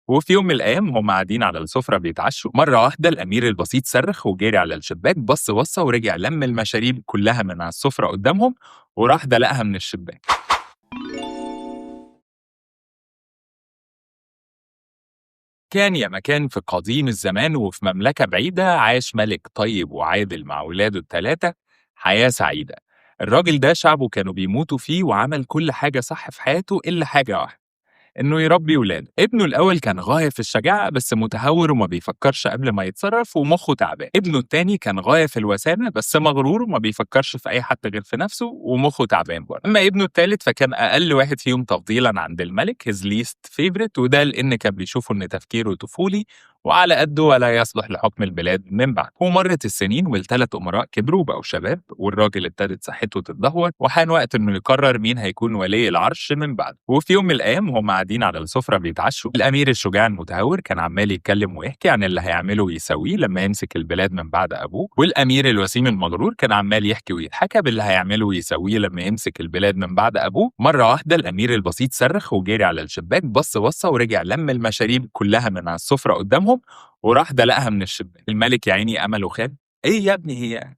وفي يوم من الأيام هم قاعدين على السفرة بيتعشوا، مرة واحدة الأمير البسيط صرخ وجري على الشباك، بص بصة ورجع لم المشاريب كلها من على السفرة قدامهم وراح دلقها من الشباك. كان يا مكان في قديم الزمان وفي مملكة بعيدة عاش ملك طيب وعادل مع ولاده التلاتة حياة سعيدة. الراجل ده شعبه كانوا بيموتوا فيه وعمل كل حاجة صح في حياته إلا حاجة واحدة، إنه يربي ولاده. ابنه الأول كان غاية في الشجاعة بس متهور وما بيفكرش قبل ما يتصرف ومخه تعبان. ابنه التاني كان غاية في الوسامة بس مغرور وما بيفكرش في أي حد غير في نفسه ومخه تعبان برضه. أما ابنه التالت فكان أقل واحد فيهم تفضيلا عند الملك، his least favorite، وده لأن كان بيشوفه إن تفكيره طفولي وعلى قده ولا يصلح لحكم البلاد من بعد. ومرت السنين والثلاث أمراء كبروا وبقوا شباب والراجل التالت صحته تتدهور وحان وقت إنه يقرر مين هيكون ولي العرش من بعد. وفي يوم من الأيام وهم قاعدين على السفرة بيتعشوا، الأمير الشجاع المتهور كان عمال يتكلم ويحكي عن اللي هيعمله ويسويه لما يمسك البلاد من بعد أبوه، والأمير الوسيم المغرور كان عمال يحكي ويتحكى باللي هيعمله ويسويه لما يمسك البلاد من بعد أبوه. مرة واحدة الأمير البسيط صرخ وجري على الشباك، بص بصة ورجع لم المشاريب كلها من على السفرة قدامهم وراح دلقها من الشباك. الملك يا عيني أمله خاب. إيه يا ابني هي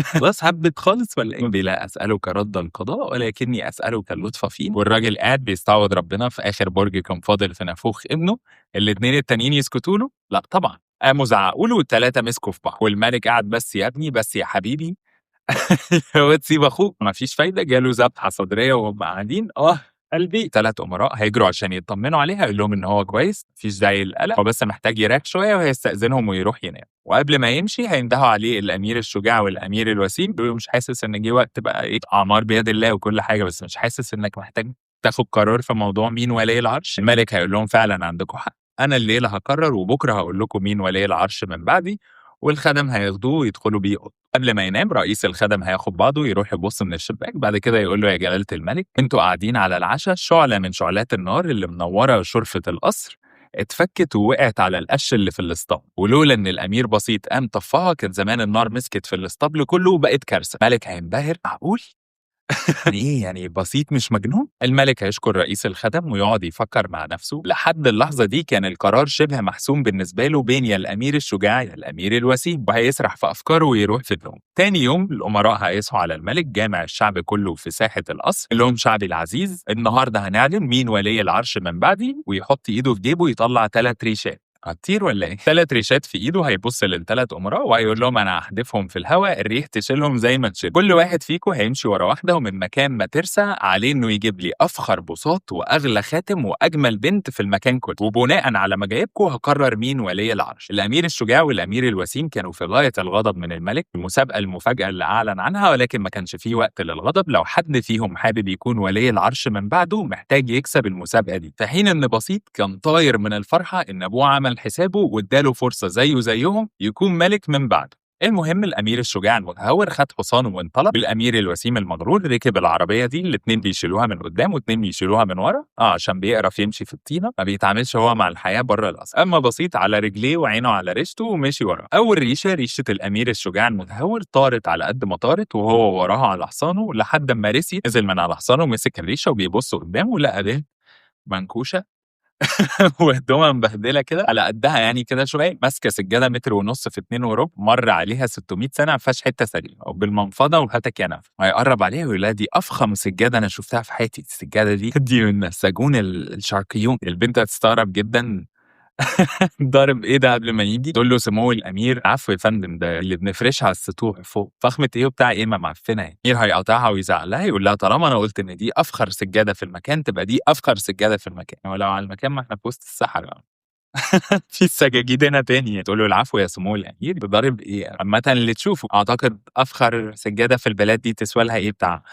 خلاص هبِّت خالص والّا إيه؟ بلا أسألك رَدَّ القضاء ولكني أسألك اللطف فيه. والراجل قاعد بيستعوض ربنا في آخر برج كان فاضل في نافوخ ابنه، الاتنين التانيين يسكتوا له؟ لأ طبعًا، قاموا زعقوا له وال3 مسكوا في بعض، والملك قعد بس يا ابني، بس يا حبيبي هو تسيب أخوك، ما فيش فايدة، جاله ذبحة صدرية وهُم قاعدين، قلبي. 3 أمراء هيجروا عشان يطمنوا عليه، هيقول لهم إن هو كويس، ما فيش داعي للقلق، هو بس محتاج يريح شوية وهيستأذنهم ويروح ينام. وقبل ما يمشي هيندهوا عليه الأمير الشجاع والأمير الوسيم، يقولوا له: "مش حاسس إن جه وقت بقى إيه، أعمار بيد الله وكل حاجة، بس مش حاسس إنك محتاج تاخد قرار في موضوع مين ولي العرش؟" الملك هيقول لهم: "فعلًا عندكم حق، أنا الليلة هاقرر وبكرة هاقول لكم مين ولي العرش من بعدي." والخدم هياخدوه ويدخلوا بيه أوضة. قبل ما ينام رئيس الخدم هياخد بعضه يروح يبص من الشباك، بعد كده يقول له: "يا جلالة الملك، أنتم قاعدين على العشا، شعلة من شعلات النار اللي منورة شرفة القصر اتفكت ووقعت على القش اللي في الاسطبل، ولولا إن الأمير بسيط قام طفاها كان زمان النار مسكت في الاسطبل كله وبقت كارثة." الملك هينبهر، معقول؟ يعني إيه يعني بسيط مش مجنون؟ الملك هيشكر رئيس الخدم ويقعد يفكر مع نفسه. لحد اللحظة دي كان القرار شبه محسوم بالنسبة له بين يا الأمير الشجاع يا الأمير الوسيم، وهيسرح في أفكاره ويروح في النوم. تاني يوم الأمراء هيصحوا على الملك جامع الشعب كله في ساحة القصر، يقول لهم: "شعبي العزيز، النهارده هنعلن مين ولي العرش من بعدي." ويحط إيده في جيبه يطلع 3 ريشات. هتطير والّا إيه؟ 3 ريشات في إيده، هيبُص لل3 أمراء وهيقول لهم: "أنا هاحدفهم في الهوا، الريح تشيلهم زي ما تشيلهم. كل واحد فيكم هيمشي ورا واحدة ومن مكان ما ترسى عليه إنه يجيب لي أفخر بساط وأغلى خاتم وأجمل بنت في المكان كله، وبناءً على مجايبكم هاقرر مين ولي العرش." الأمير الشجاع والأمير الوسيم كانوا في غاية الغضب من الملك، المسابقة المفاجأة اللي أعلن عنها، ولكن ما كانش في وقت للغضب. لو حد فيهم حابب يكون ولي العرش من بعده محتاج يكسب المسابقة دي، في حين إن بسيط كان طاير من الفرحة إن أبوه عمل حسابه وادّى له فرصة زيه زيهم يكون ملك من بعده. المهم الأمير الشجاع المتهور خد حصانه وانطلق، والأمير الوسيم المغرور ركب العربية دي، الاتنين بيشيلوها من قدام واتنين بيشيلوها من ورا، عشان بيعرف يمشي في الطينة، ما بيتعاملش هو مع الحياة برّه القصر. أما بسيط على رجليه وعينه على ريشته ومشي وراه. أول ريشة، ريشة الأمير الشجاع المتهور، طارت على قد ما طارت وهو وراها على حصانه لحد أمّا رسي، نزل من على حصانه ومسك الريشة وبيبُص قدامه لقى بنت منكوشة وهدومها مبهدلة كده على قدها يعني كده شوية، ماسكة سجادة متر ونُص في 2 وربع، مَر عليها 600 سنة ما فيهاش حتة سليمة، وبالمنفضة وهاتك يا نفع. هيقرّب عليها ويقول لها: "دي أفخم سجادة أنا شُفتها في حياتي، السجادة دي من نساجون الشرقيون." البنت هتستغرب جدًا ضارب إيه ده قبل ما ييجي، تقول له: "سمو الأمير." "عفو يا فندم، ده اللي بنفرشها على السطوح فوق." "فخمة إيه وبتاع إيه، ما معفنة يعني." الأمير هيقاطعها ويزعق لها، يقول لها: "طالما أنا قُلت إن دي أفخر سجادة في المكان، تبقى دي أفخر سجادة في المكان، ولو على المكان ما إحنا في وسط الصحرا." في السجاجيد هنا تاني. تقول له: "العفو يا سمو الأمير." "ده ضارب إيه؟" "عامةً اللي تشوفه." أعتقد أفخر سجادة في البلاد دي تسوى لها إيه، بتاع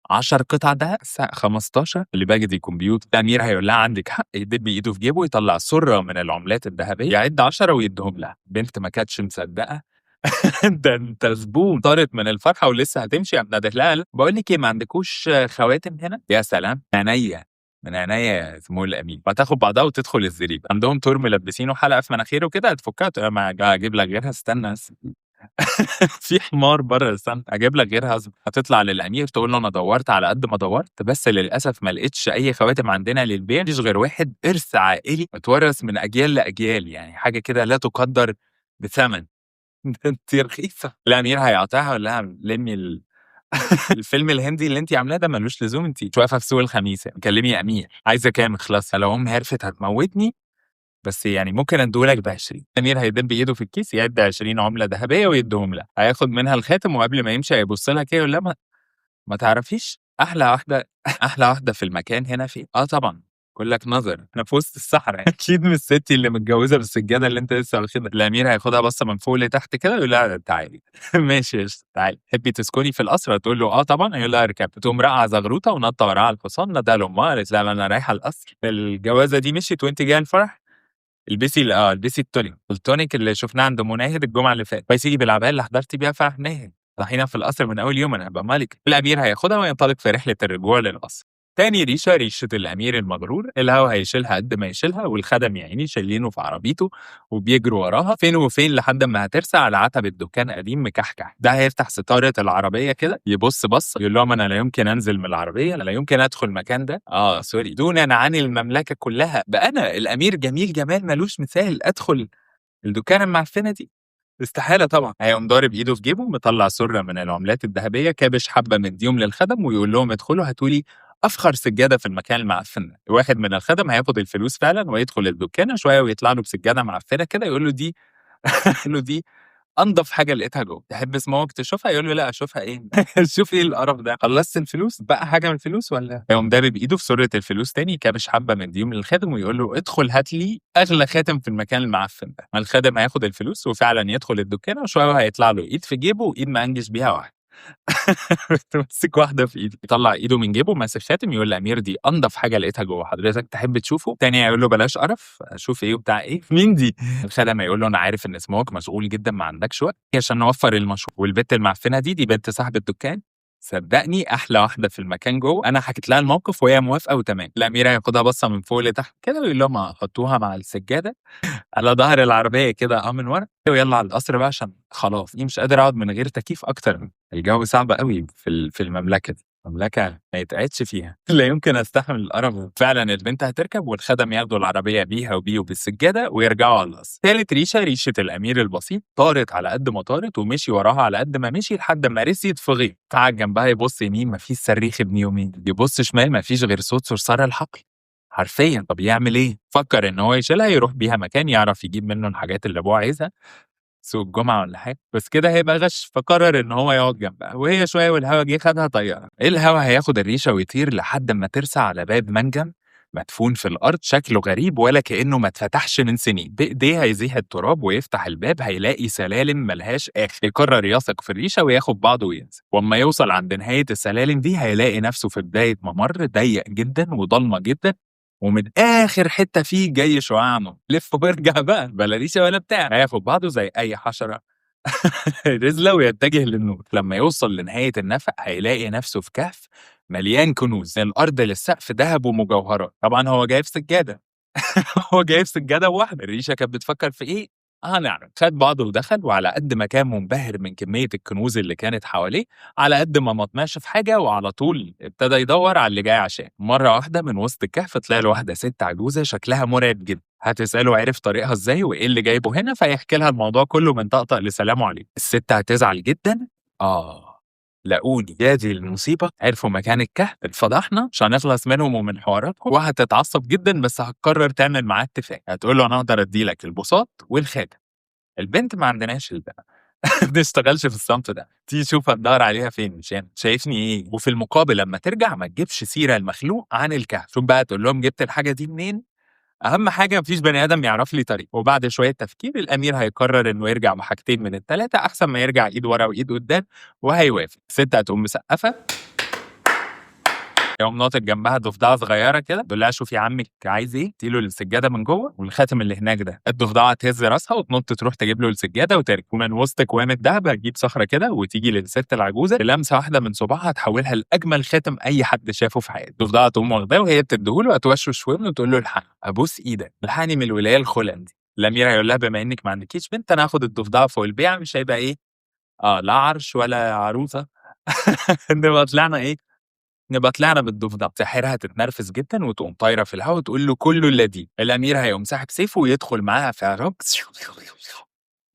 10 قطع دهب، 15 اللي باقي دي كمبيوتر. الأمير هيقول لها: "عندِك حق." يدب إيده في جيبه يطلّع سُرة من العملات الذهبية، يعد 10 ويدّيهم لها. البنت ما كانتش مصدقة. ده أنت زبون. طارت من الفرحة ولسه هتمشي، قام نادت لها: "باقول لِك إيه، ما عندكوش خواتم هنا؟" "يا سلام، من عينيا، من عينيا يا سمو الأمير." فتاخد بعضها وتدخل الزريبة. عندهم تور ملبسينه حلقة في مناخيره كده هتفكها، تقول لها: "ما هاجيب لك غيرها، استنى بس." في حمار برّه استنى أجيب لك غيرها هتطلع للأمير تقول له أنا دوّرت على قد ما دوّرت، بس للأسف ما لقيتش أي خواتم عندنا للبيع، ما فيش غير واحد إرث عائلي اتورث من أجيال لأجيال، يعني حاجة كده لا تُقدّر بثمن. ده أنتِ رخيصة. الأمير هيقاطعها ويقول لها لمّي الفيلم الهندي اللي أنتِ عاملاه ده ما لوش لزوم، أنتِ مش واقفة في سوق الخميس يعني، كلمي أمير، عايزة كام اخلصي، لو أمي عرفت هتموتني، بس يعني ممكن أدّيه لك ب20. الأمير هيدب إيده في الكيس يعد 20 عملة ذهبية ويدّيهم لها، هياخد منها الخاتم وقبل ما يمشي هيبُص لها كده يقول لها ما تعرفيش أحلى واحدة أحلى واحدة في المكان هنا فين؟ آه طبعًا، كُلّك نظر، إحنا في وسط الصحرا يعني، أكيد مش ستي اللي متجوزة بالسجادة اللي أنت لسه واخدها. الأمير هياخدها بصّة من فوق لتحت كده ويقول لها تعالي. ماشي قشطة، تعالي، تحبي تسكني في القصر؟ هتقول له آه طبعًا، هيقول لها اركبي، تقوم راقعة زغروطة وناطة وراها على الحصان، ناداها لأمها قالت لها أنا رايحة القصر، الجوازة دي مشيت وأنتِ جاية الفرح؟ البسي التونيك اللي شُفناه عند أم ناهد الجمعة اللي فاتت، كويس ييجي بالعباية اللي حضرتِ بيها فرح ناهد، رايحين في القصر من أول يوم أنا هابقى ملكة. الأمير هياخدها وينطلق في رحلة الرجوع للقصر. تاني ريشة، ريشة الأمير المغرور، الهوا هيشيلها قد ما يشيلها والخدم يا عيني شايلينه في عربيته وبيجروا وراها فين وفين لحد أمّا هترسى على عتبة دُكان قديم مكحكح، ده هيفتح ستارة العربية كده يبُص بصّة يقول لهم أنا لا يمكن أنزل من العربية، أنا لا يمكن أدخل المكان ده، سوري، دونًا عن المملكة كلها، بقى أنا الأمير جميل جمال ما لوش مثال أدخل الدُكانة المعفنة دي؟ استحالة طبعًا، هيقوم ضارب إيده في جيبه مطلّع سُرة من العملات الذهبية كابش حبّة مدّيهم للخدم ويقول لهم ادخلوا هاتوا لي أفخر سجادة في المكان المعفن ده، واحد من الخدم هياخد الفلوس فعلًا ويدخل الدُكانة شوية ويطلع له بسجادة معفنة كده يقول له دي يقول له دي أنضف حاجة لقيتها جوّه، تحب اسمعك تشوفها؟ يقول له لأ أشوفها إيه؟ شوف إيه القرف ده، خلّصت الفلوس؟ اتبقى حاجة من الفلوس والّا يقوم دابب إيده في سُرة الفلوس تاني كابش حبّة مدّيهم للخادم ويقول له ادخل هات لي أغلى خاتم في المكان المعفن ده، الخادم هياخد الفلوس وفعلًا يدخل الدُكانة وشوية وهيطلع له إيد في جيبه وإيد مأنجش بيها واحدة. ماسك واحدة في إيده، يطلّع إيده من جيبه ماسك خاتم يقول للأمير دي أنضف حاجة لقيتها جوّه، حضرتك تحب تشوفه؟ التاني هيقول له بلاش قرف، أشوف إيه وبتاع إيه، مين دي؟ الخادم هيقول له أنا عارف إن سموك مشغول جدًا ما عندكش وقت، عشان نوفّر المشروع، والبت المعفنة دي بنت صاحب الدُكان، صدّقني أحلى واحدة في المكان جوّه، أنا حكيت لها الموقف وهي موافقة وتمام. الأمير هياخدها بصّة من فوق لتحت كده ويقول لهم حطّوها مع السجادة على ضهر العربية كده من ورا ويالّا على القصر بقى عشان خلاص مش قادر أقعد من غير تكييف أكتر، الجو صعب أوي في المملكة دي، مملكة ما يتقعدش فيها، لا يمكن أستحمل القرف ده. فعلًا البنت هتركب والخدم ياخدوا العربية بيها وبيه وبالسجادة ويرجعوا على القصر. تالت ريشة، ريشة الأمير البسيط، طارت على قد ما طارت ومشي وراها على قد ما مشي لحد ما رسيت في غيط، قعد جنبها يبُص يمين ما فيش صريخ ابن يومين، يبُص شمال ما فيش غير صوت صرصار الحقل. حرفيًا، طب يعمل إيه؟ فكّر إن هو يشيلها يروح بيها مكان يعرف يجيب منه الحاجات اللي أبوه عايزها، سوق الجمعة والّا حاجة، بس كده هيبقى غش، فقرر إن هو يقعد جنبها، وهي شوية والهوا جه خدها طيّرها، الهوا هياخد الريشة ويطير لحد أمّا ترسى على باب منجم مدفون في الأرض شكله غريب ولا كإنه ما اتفتحش من سنين، بإيديه هيزيح التراب ويفتح الباب هيلاقي سلالم ما لهاش آخر، يقرر يثق في الريشة وياخد بعضه وينزل، وأمّا يوصل عند نهاية السلالم دي هيلاقي نفسه في بداية ممر ضيق جدًا وضلمة جدًا ومن آخر حتّة فيه جاي شعاع نور، لِف وارجع بقى بلا ريشة ولا بتاع، هياخد بعضه زي أي حشرة رِزلة ويتجه للنور، لمّا يوصل لنهاية النفق هيلاقي نفسه في كهف مليان كنوز، من الأرض للسقف دهب ومجوهرات، طبعًا هو جايب سجادة. هو جايب سجادة وواحدة، الريشة كانت بتفكّر في إيه؟ هنعرف، خد بعضه ودخل وعلى قد ما كان منبهر من كمية الكنوز اللي كانت حواليه، على قد ما طماش في حاجة وعلى طول ابتدى يدوّر على اللي جاي عشانه، مرّة واحدة من وسط الكهف طلع له واحدة ست عجوزة شكلها مرعب جدًا، هتسأله عرف طريقها إزاي وإيه اللي جايبه هنا، فيحكي لها الموضوع كلّه من طقطق لسلام عليكم، الست هتزعل جدًا آه. لاقوني، يا دي المصيبة! عرفوا مكان الكهف، اتفضحنا، مش هنخلص منهم ومن حواراتهم، وهتتعصب جدًا بس هتقرر تعمل معاه اتفاق، هتقول له أنا أقدر أدّي لك البساط والخاتم، البنت ما عندناش ما بنشتغلش في الصنف ده، تيجي شوف هتدوّر عليها فين مش هنا، شايفني إيه؟ وفي المقابل لمّا ترجع ما تجيبش سيرة لمخلوق عن الكهف، شوف بقى تقول لهم جبت الحاجة دي منين؟ أهم حاجة ما فيش بني آدم يعرف لي طريقه، وبعد شوية تفكير الأمير هيقرر إنه يرجع بحاجتين من ال3 أحسن ما يرجع إيد ورا وإيد قدام، وهيوافق، الست هتقوم مسقّفة يقوم ناطط جنبها ضفدعة صغيرة كده، تقول لها شوفي عمِّك عايز إيه، ادّي له السجادة من جوّه والخاتم اللي هناك ده، الضفدعة تهز راسها وتنط تروح تجيب له السجادة وترجع، ومن وسط أكوام الدهب هتجيب صخرة كده وتيجي للست العجوزة بلمسة واحدة من صباعها تحوّلها لأجمل خاتم أي حد شافه في حياته، الضفدعة تقوم واخداه وهي بتدّيه له هتوشوش ودنه وتقول له الحقني، أبوس إيدك، الحقني من الولاية الخُلَل دي، الأمير هيقول لها بما إنِّك ما عندكيش بنت أنا هاخد الضفدعة فوق البيعة مش هيبقى إيه لا عرش ولا عروسة. نبقى طلعنا إيه، نبقى طلعنا بالضفدع، ساحرها تتنرفز جدًا وتقوم طايرة في الهوا وتقول له كُلّه لدي، الأمير هيقوم ساحب سيفه ويدخل معاها في عراك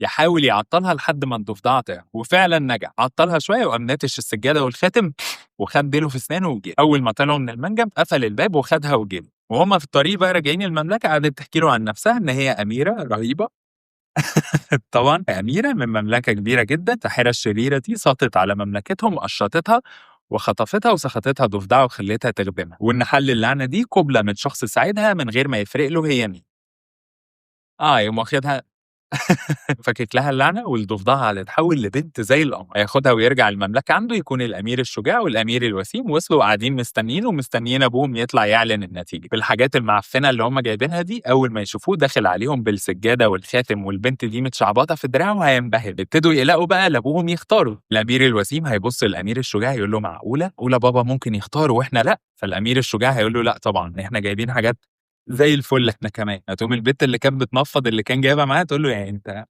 يحاول يعطّلها لحد ما الضفدعة تعرف، وفعلًا نجح، عطّلها شوية وقام ناتش السجادة والخاتم وخد ديله في أسنانه وجري، أول ما طلعوا من المنجم قفل الباب وخدها وجري، وهُم في الطريق بقى راجعين المملكة قعدت تحكي له عن نفسها إن هي أميرة رهيبة. طبعًا أميرة من مملكة كبيرة جدًا، الساحرة الشريرة دي سطت على مملكتهم وقشّطتها وخطفتها وسخطتها ضفدعة وخلّتها تخدمها، وإن حل اللعنة دي قُبلة من شخص ساعدها من غير ما يفرق له هي مين. يقوم واخدها فكِك لها اللعنة والضفدعة هتتحول لبنت زي القمر، هياخدها ويرجع المملكة عنده يكون الأمير الشجاع والأمير الوسيم وصلوا وقاعدين مستنيينه ومستنيين أبوهم يطلع يعلن النتيجة، بالحاجات المعفنة اللي هم جايبينها دي أول ما يشوفوه داخل عليهم بالسجادة والخاتم والبنت دي متشعبطة في دراعه هينبهر، يبتدوا يقلقوا بقى لأبوهم يختاروا، الأمير الوسيم هيبُص للأمير الشجاع يقول له: "معقولة؟ معقولة بابا ممكن يختار وإحنا لأ؟" فالأمير الشجاع هيقول له: "لأ طبعًا، إحنا جايبين حاجات زي الفل إحنا كمان." هتقوم البت اللي كانت بتنفّض اللي كان جايبها معاها تقول له: "يعني أنت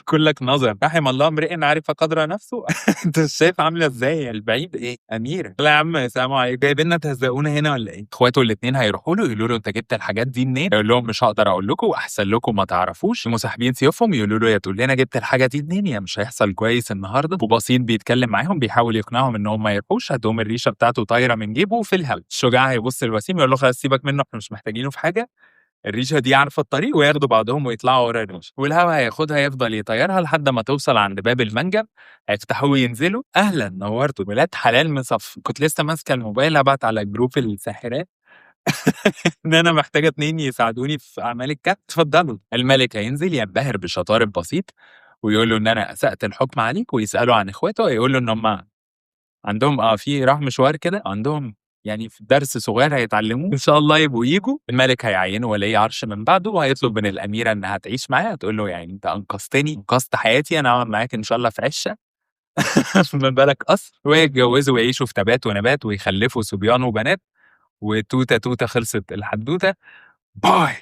كُلّك نظر، رحم الله امرئ عرف قدر نفسه." أنت مش شايف عاملة إزاي البعيد إيه، أميرة. لا يا عم سلام عليكم، جايبيننا تهزقونا هنا والّا إيه؟ إخواته الاتنين هيروحوا له يقولوا له: "أنت جبت الحاجات دي منين؟" هيقول لهم: "مش هاقدر أقول لكم وأحسن لكم ما تعرفوش." يقوموا ساحبين سيوفهم يقولوا له: "يا تقول لنا جبت الحاجة دي منين، يا مش هيحصل كويس النهارده." وبسيط بيتكلم معاهم بيحاول يقنعهم إن هم ما يروحوش، هتقوم الريشة بتاعته طايرة من جيبه في الهوا. الشجاع هيبُص للوسيم يقول له: "خلاص سيبك منه إحنا مش محتاجينه في حاجة." الريشة دي عارفة الطريق وياخدوا بعضهم ويطلعوا ورا الريشة، والهوا هياخدها يفضل يطيرها لحد ما توصل عند باب المنجم، هيفتحوه وينزلوا، "أهلًا نورتوا ولاد حلال مصفّي، كنت لسه ماسكة الموبايل أبعت على جروب الساحرات إن أنا محتاجة 2 يساعدوني في أعمال الكهف، اتفضلوا." الملك هينزل ينبهر بشطارة بسيط ويقول له إن أنا أسأت الحكم عليك، ويسأله عن إخواته هيقول له إن هم عندهم في راح مشوار كده، عندهم يعني في درس صغير هيتعلموه، إن شاء الله يبقوا ييجوا، الملك هيعيّنه ولي عرش من بعده، وهيطلب من الأميرة إنها تعيش معاه، هتقول له يعني أنت أنقذتني، أنقذت حياتي، أنا هاقعد معاك إن شاء الله في عِشّة ما بالك قصر، ويتجوزوا ويعيشوا في تبات ونبات ويخلفوا صبيان وبنات، وتوتة توتة خلصت الحدوتة، باي.